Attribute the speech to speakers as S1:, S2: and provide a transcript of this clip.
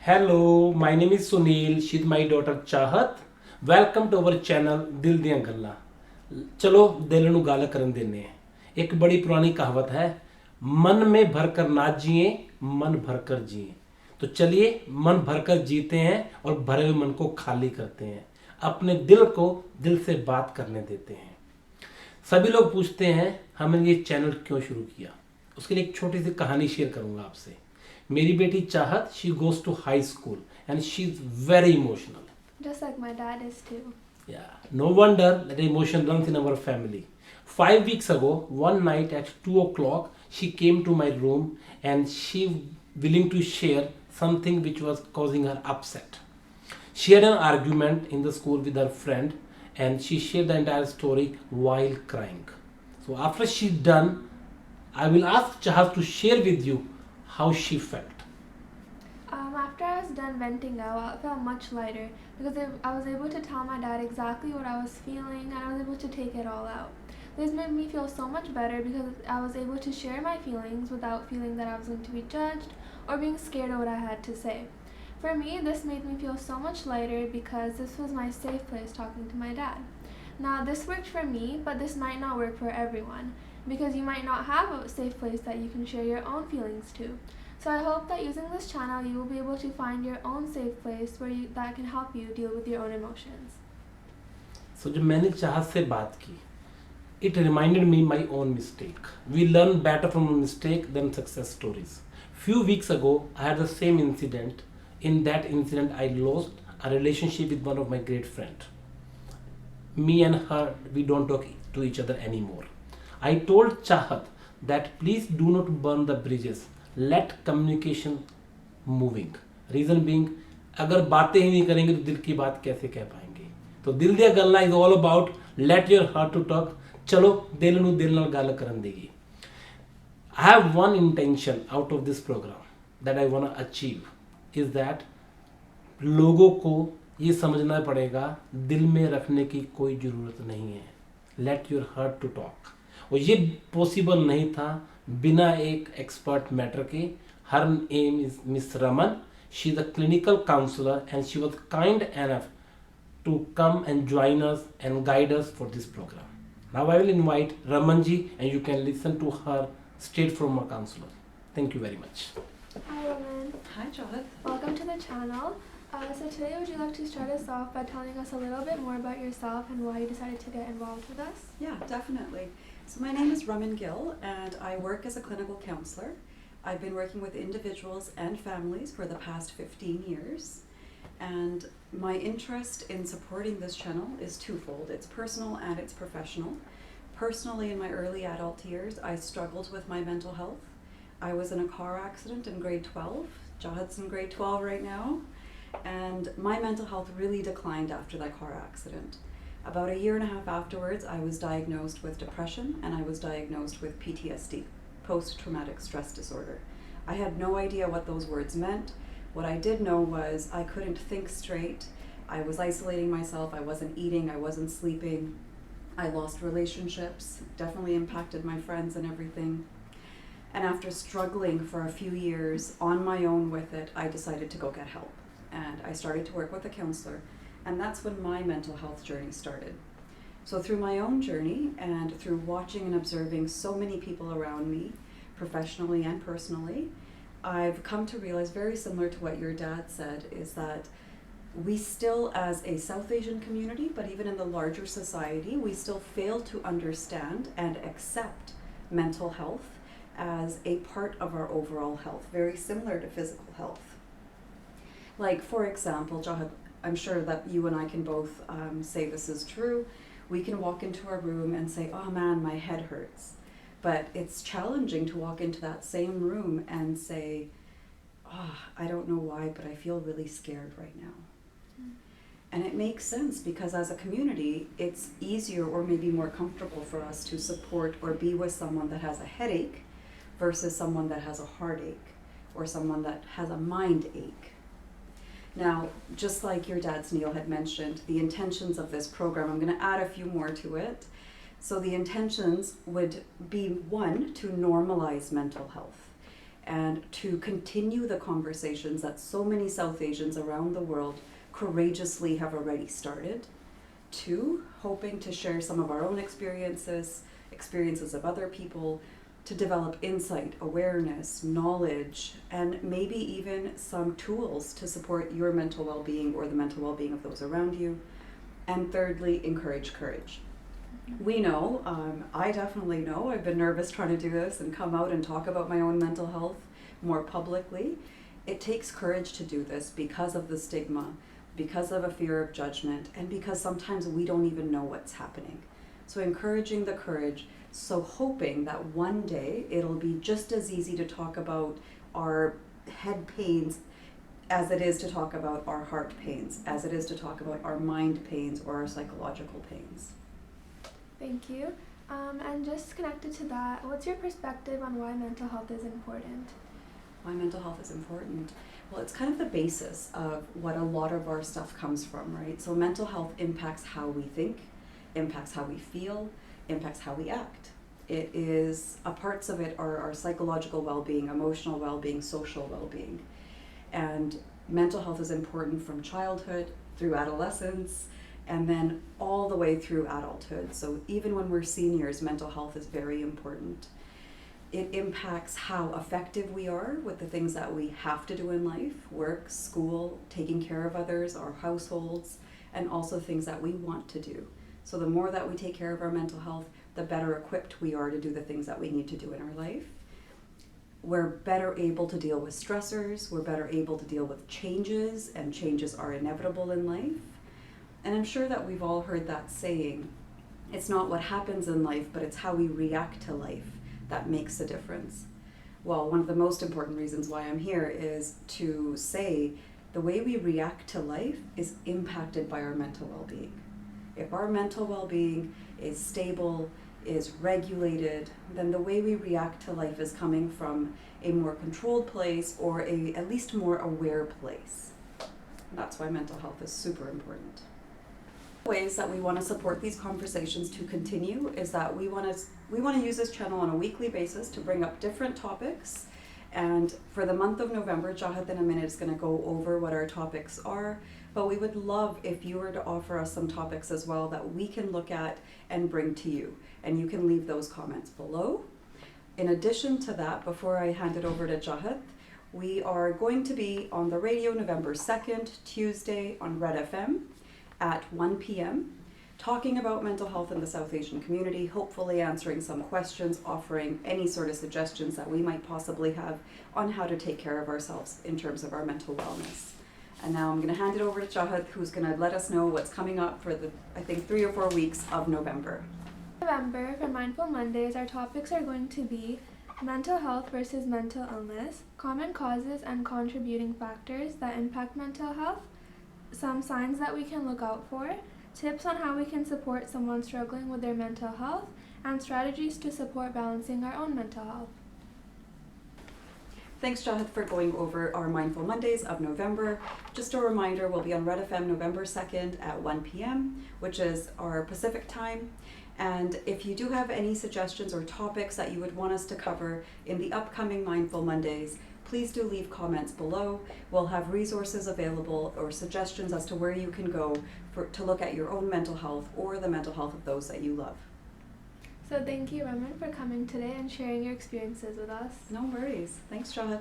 S1: Hello, my name is Sunil. She's my daughter Chahat. Welcome to our channel दिल दियां गल्लां। चलो दिल ਨੂੰ ਗੱਲ ਕਰਨ देने हैं। एक बड़ी पुरानी कहावत है, मन में भरकर ना जिए, मन भरकर जिए। तो चलिए मन भरकर जीते हैं और भरे हुए मन को खाली करते हैं, अपने दिल को दिल से बात करने देते हैं। सभी लोग पूछते हैं हमने ये चैनल क्यों शुरू किया। उसके लिए एक छोटी सी कहानी शेयर करूंगा आपसे। मेरी बेटी Chahat, she goes to high school and she is very emotional.
S2: Just like my dad is too.
S1: Yeah, no wonder that emotion runs in our family. 5 weeks ago, one night at 2 o'clock, she came to my room and she willing to share something which was causing her upset. She had an argument in the school with her friend and she shared the entire story while crying. So after she done, I will ask Chahat to share with you how she felt.
S2: After I was done venting out, I felt much lighter because I was able to tell my dad exactly what I was feeling and I was able to take it all out. This made me feel so much better because I was able to share my feelings without feeling that I was going to be judged or being scared of what I had to say. For me, this made me feel so much lighter because this was my safe place talking to my dad. Now, this worked for me, but this might not work for everyone because you might not have a safe place that you can share your own feelings to. So I hope that using this channel, you will be able to find your own safe place that can help you deal with your own emotions.
S1: So जब मैंने चाहत से बात की, it reminded me my own mistake. We learn better from a mistake than success stories. Few weeks ago, I had the same incident. In that incident, I lost a relationship with one of my great friends. Me and her, we don't talk to each other anymore. I told Chahat that please do not burn the bridges. Let communication moving. Reason being, अगर बातें ही नहीं करेंगे तो दिल की बात कैसे कह पाएंगे। तो दिल दिया गल्ला is all about let your heart to talk. चलो दिल ਨੂੰ दिल ਨਾਲ ਗੱਲ ਕਰਨ ਦੇਗੀ। I have one intention out of this program that I want to achieve is that लोगों को ये समझना पड़ेगा दिल में रखने की कोई ज़रूरत नहीं है। Let your heart to talk. और ये पॉसिबल नहीं था बिना एक एक्सपर्ट मैटर के। Her name is miss Raman. She is a clinical counsellor and she was kind enough to come and join us and guide us for this program. Now I will invite Raman ji and you can listen to her straight from a counselor. Thank you very much.
S2: Hi, Roman.
S3: Hi, Jahat.
S2: Welcome to the channel. So today, would you like to start us off by telling us a little bit more about yourself and why you decided to get involved with us?
S3: Yeah, definitely. So my name is Raman Gill, and I work as a clinical counselor. I've been working with individuals and families for the past 15 years. And my interest in supporting this channel is twofold. It's personal and it's professional. Personally, in my early adult years, I struggled with my mental health. I was in a car accident in grade 12. Jahat's in grade 12 right now. And my mental health really declined after that car accident. About a year and a half afterwards, I was diagnosed with depression and I was diagnosed with PTSD, post-traumatic stress disorder. I had no idea what those words meant. What I did know was I couldn't think straight. I was isolating myself. I wasn't eating. I wasn't sleeping. I lost relationships, definitely impacted my friends and everything. And after struggling for a few years on my own with it, I decided to go get help. And I started to work with a counselor. And that's when my mental health journey started. So through my own journey and through watching and observing so many people around me, professionally and personally, I've come to realize, very similar to what your dad said, is that we still, as a South Asian community, but even in the larger society, we still fail to understand and accept mental health as a part of our overall health, very similar to physical health. Like, for example, Jahat, I'm sure that you and I can both say this is true. We can walk into a room and say, oh man, my head hurts. But it's challenging to walk into that same room and say, oh, I don't know why, but I feel really scared right now. And it makes sense because as a community, it's easier or maybe more comfortable for us to support or be with someone that has a headache versus someone that has a heartache or someone that has a mind ache. Now, just like your dad, Neil, had mentioned, the intentions of this program, I'm going to add a few more to it. So the intentions would be, one, to normalize mental health. and to continue the conversations that so many South Asians around the world courageously have already started. 2, hoping to share some of our own experiences of other people, to develop insight, awareness, knowledge, and maybe even some tools to support your mental well-being or the mental well-being of those around you. And thirdly, encourage courage. We know, I definitely know, I've been nervous trying to do this and come out and talk about my own mental health more publicly. It takes courage to do this because of the stigma, because of a fear of judgment, and because sometimes we don't even know what's happening. So encouraging the courage, so hoping that one day it'll be just as easy to talk about our head pains as it is to talk about our heart pains, as it is to talk about our mind pains or our psychological pains.
S2: Thank you. And just connected to that, what's your perspective on why mental health is important?
S3: Why mental health is important? Well, it's kind of the basis of what a lot of our stuff comes from, right? So mental health impacts how we think, impacts how we feel, impacts how we act. It is, parts of it are our psychological well-being, emotional well-being, social well-being. And mental health is important from childhood through adolescence and then all the way through adulthood. So even when we're seniors, mental health is very important. It impacts how effective we are with the things that we have to do in life, work, school, taking care of others, our households, and also things that we want to do. So the more that we take care of our mental health, the better equipped we are to do the things that we need to do in our life. We're better able to deal with stressors, we're better able to deal with changes, and changes are inevitable in life. And I'm sure that we've all heard that saying, it's not what happens in life, but it's how we react to life that makes a difference. Well, one of the most important reasons why I'm here is to say the way we react to life is impacted by our mental well-being. If our mental well-being is stable, is regulated, then the way we react to life is coming from a more controlled place or a at least more aware place. That's why mental health is super important. Ways that we want to support these conversations to continue is that we want to use this channel on a weekly basis to bring up different topics. And for the month of November, Jahat in a minute is going to go over what our topics are. But we would love if you were to offer us some topics as well that we can look at and bring to you. And you can leave those comments below. In addition to that, before I hand it over to Jahat, we are going to be on the radio November 2nd, Tuesday on Red FM at 1 p.m. talking about mental health in the South Asian community, hopefully answering some questions, offering any sort of suggestions that we might possibly have on how to take care of ourselves in terms of our mental wellness. And now I'm going to hand it over to Jahat, who's going to let us know what's coming up for the, I think, 3 or 4 weeks of November.
S2: November, for Mindful Mondays, our topics are going to be mental health versus mental illness, common causes and contributing factors that impact mental health, some signs that we can look out for, tips on how we can support someone struggling with their mental health, and strategies to support balancing our own mental health.
S3: Thanks, Jahat, for going over our Mindful Mondays of November. Just a reminder, we'll be on Red FM November 2nd at 1 p.m., which is our Pacific time. And if you do have any suggestions or topics that you would want us to cover in the upcoming Mindful Mondays, please do leave comments below. We'll have resources available or suggestions as to where you can go to look at your own mental health or the mental health of those that you love.
S2: So thank you, Raman, for coming today and sharing your experiences with us.
S3: No worries. Thanks, Jahat.